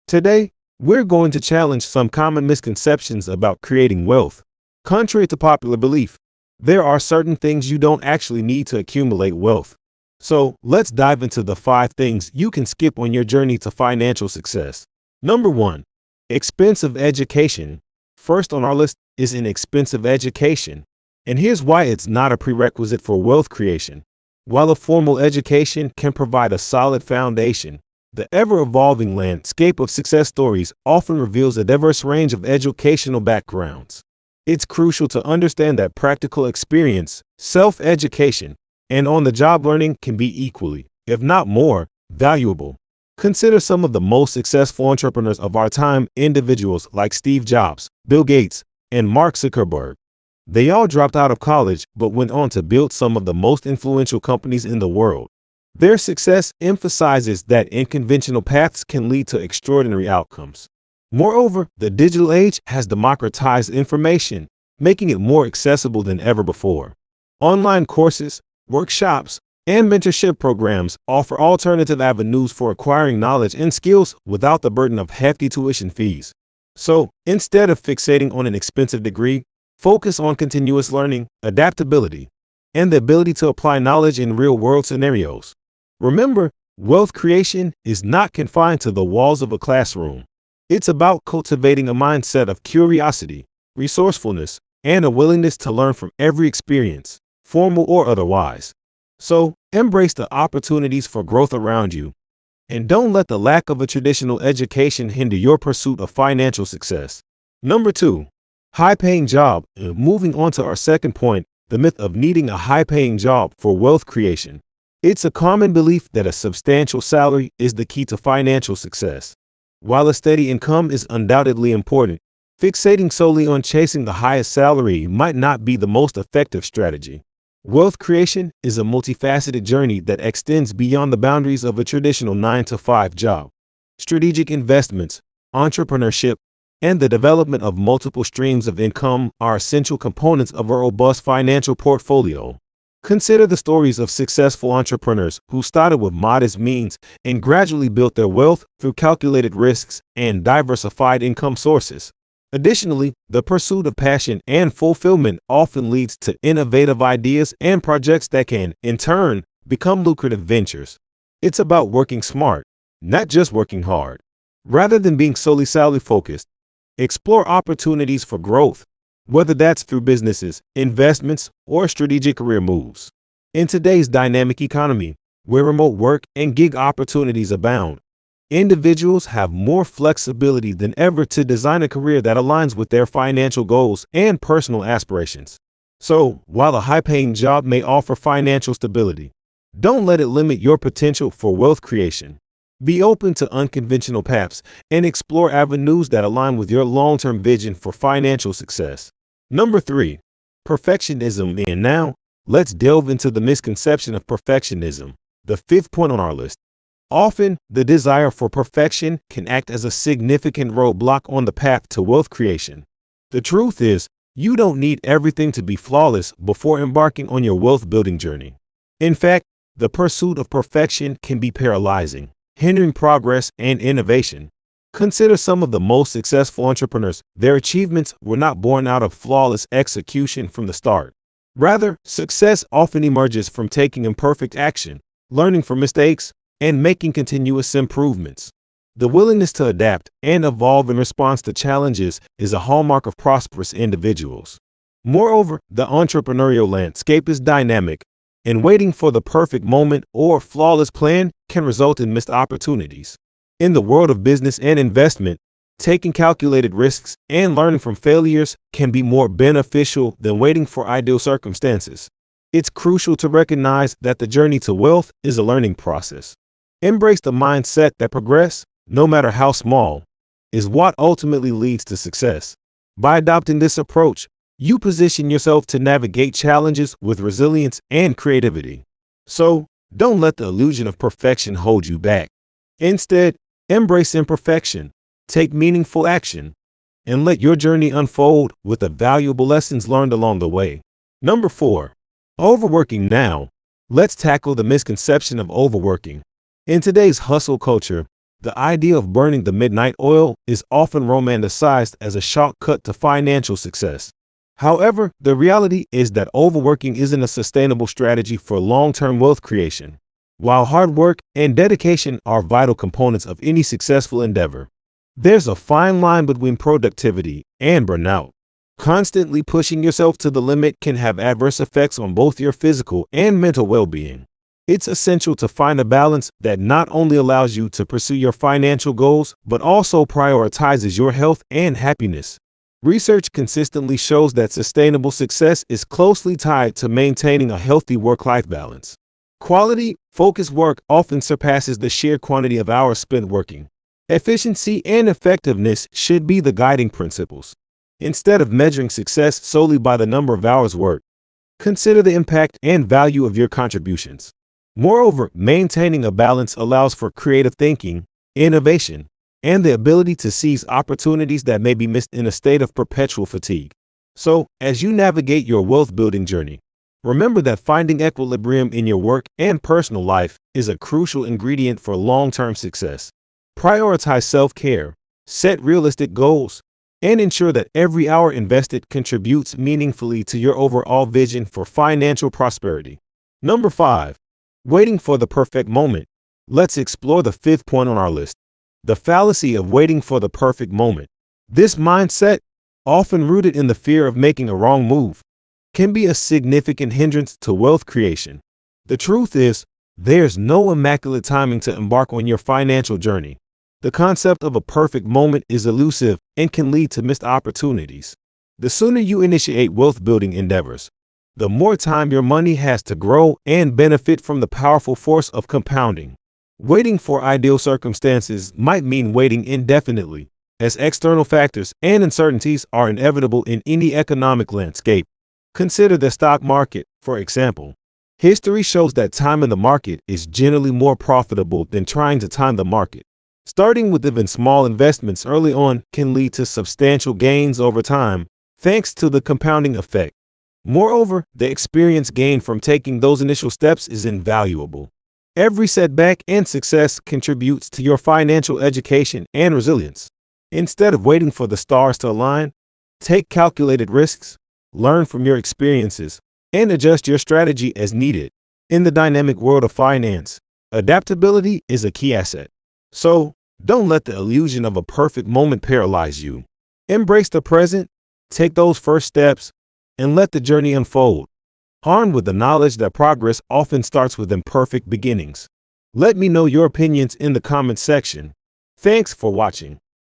Today, we're going to challenge some common misconceptions about creating wealth. Contrary to popular belief, there are certain things you don't actually need to accumulate wealth. So, let's dive into the 5 things you can skip on your journey to financial success. Number 1. Expensive education. First on our list is an expensive education. And here's why it's not a prerequisite for wealth creation. While a formal education can provide a solid foundation, the ever-evolving landscape of success stories often reveals a diverse range of educational backgrounds. It's crucial to understand that practical experience, self-education, and on-the-job learning can be equally, if not more, valuable. Consider some of the most successful entrepreneurs of our time, individuals like Steve Jobs, Bill Gates, and Mark Zuckerberg. They all dropped out of college but went on to build some of the most influential companies in the world. Their success emphasizes that unconventional paths can lead to extraordinary outcomes. Moreover, the digital age has democratized information, making it more accessible than ever before. Online courses, workshops, and mentorship programs offer alternative avenues for acquiring knowledge and skills without the burden of hefty tuition fees. So, instead of fixating on an expensive degree, focus on continuous learning, adaptability, and the ability to apply knowledge in real-world scenarios. Remember, wealth creation is not confined to the walls of a classroom. It's about cultivating a mindset of curiosity, resourcefulness, and a willingness to learn from every experience, formal or otherwise. So, embrace the opportunities for growth around you, and don't let the lack of a traditional education hinder your pursuit of financial success. Number 2. High-paying job. Moving on to our second point, the myth of needing a high-paying job for wealth creation. It's a common belief that a substantial salary is the key to financial success. While a steady income is undoubtedly important, fixating solely on chasing the highest salary might not be the most effective strategy. Wealth creation is a multifaceted journey that extends beyond the boundaries of a traditional 9-to-5 job. Strategic investments, entrepreneurship, and the development of multiple streams of income are essential components of a robust financial portfolio. Consider the stories of successful entrepreneurs who started with modest means and gradually built their wealth through calculated risks and diversified income sources. Additionally, the pursuit of passion and fulfillment often leads to innovative ideas and projects that can, in turn, become lucrative ventures. It's about working smart, not just working hard. Rather than being solely salary-focused, explore opportunities for growth, whether that's through businesses, investments, or strategic career moves. In today's dynamic economy, where remote work and gig opportunities abound, individuals have more flexibility than ever to design a career that aligns with their financial goals and personal aspirations. So, while a high-paying job may offer financial stability, don't let it limit your potential for wealth creation. Be open to unconventional paths and explore avenues that align with your long-term vision for financial success. Number 3. Perfectionism. And now, let's delve into the misconception of perfectionism, the 5th point on our list. Often, the desire for perfection can act as a significant roadblock on the path to wealth creation. The truth is, you don't need everything to be flawless before embarking on your wealth-building journey. In fact, the pursuit of perfection can be paralyzing, hindering progress and innovation. Consider some of the most successful entrepreneurs. Their achievements were not born out of flawless execution from the start. Rather, success often emerges from taking imperfect action, learning from mistakes, and making continuous improvements. The willingness to adapt and evolve in response to challenges is a hallmark of prosperous individuals. Moreover, the entrepreneurial landscape is dynamic, and waiting for the perfect moment or flawless plan can result in missed opportunities. In the world of business and investment, taking calculated risks and learning from failures can be more beneficial than waiting for ideal circumstances. It's crucial to recognize that the journey to wealth is a learning process. Embrace the mindset that progress, no matter how small, is what ultimately leads to success. By adopting this approach, you position yourself to navigate challenges with resilience and creativity. So, don't let the illusion of perfection hold you back. Instead, embrace imperfection, take meaningful action, and let your journey unfold with the valuable lessons learned along the way. Number 4. Overworking. Now, let's tackle the misconception of overworking. In today's hustle culture, The idea of burning the midnight oil is often romanticized as a shortcut to financial success. However, the reality is that overworking isn't a sustainable strategy for long-term wealth creation. While hard work and dedication are vital components of any successful endeavor, there's a fine line between productivity and burnout. Constantly pushing yourself to the limit can have adverse effects on both your physical and mental well-being. It's essential to find a balance that not only allows you to pursue your financial goals, but also prioritizes your health and happiness. Research consistently shows that sustainable success is closely tied to maintaining a healthy work-life balance. Quality, focused work often surpasses the sheer quantity of hours spent working. Efficiency and effectiveness should be the guiding principles. Instead of measuring success solely by the number of hours worked, consider the impact and value of your contributions. Moreover, maintaining a balance allows for creative thinking, innovation, and the ability to seize opportunities that may be missed in a state of perpetual fatigue. So, as you navigate your wealth building journey, remember that finding equilibrium in your work and personal life is a crucial ingredient for long-term success. Prioritize self-care, set realistic goals, and ensure that every hour invested contributes meaningfully to your overall vision for financial prosperity. Number 5. Waiting for the perfect moment. Let's explore the fifth point on our list: the fallacy of waiting for the perfect moment. This mindset, often rooted in the fear of making a wrong move, can be a significant hindrance to wealth creation. The truth is, there's no immaculate timing to embark on your financial journey. The concept of a perfect moment is elusive and can lead to missed opportunities. The sooner you initiate wealth building endeavors, the more time your money has to grow and benefit from the powerful force of compounding. Waiting for ideal circumstances might mean waiting indefinitely, as external factors and uncertainties are inevitable in any economic landscape. Consider the stock market, for example. History shows that time in the market is generally more profitable than trying to time the market. Starting with even small investments early on can lead to substantial gains over time, thanks to the compounding effect. Moreover, the experience gained from taking those initial steps is invaluable. Every setback and success contributes to your financial education and resilience. Instead of waiting for the stars to align, take calculated risks, learn from your experiences, and adjust your strategy as needed. In the dynamic world of finance, adaptability is a key asset. So, don't let the illusion of a perfect moment paralyze you. Embrace the present, take those first steps, and let the journey unfold, armed with the knowledge that progress often starts with imperfect beginnings. Let me know your opinions in the comments section. Thanks for watching.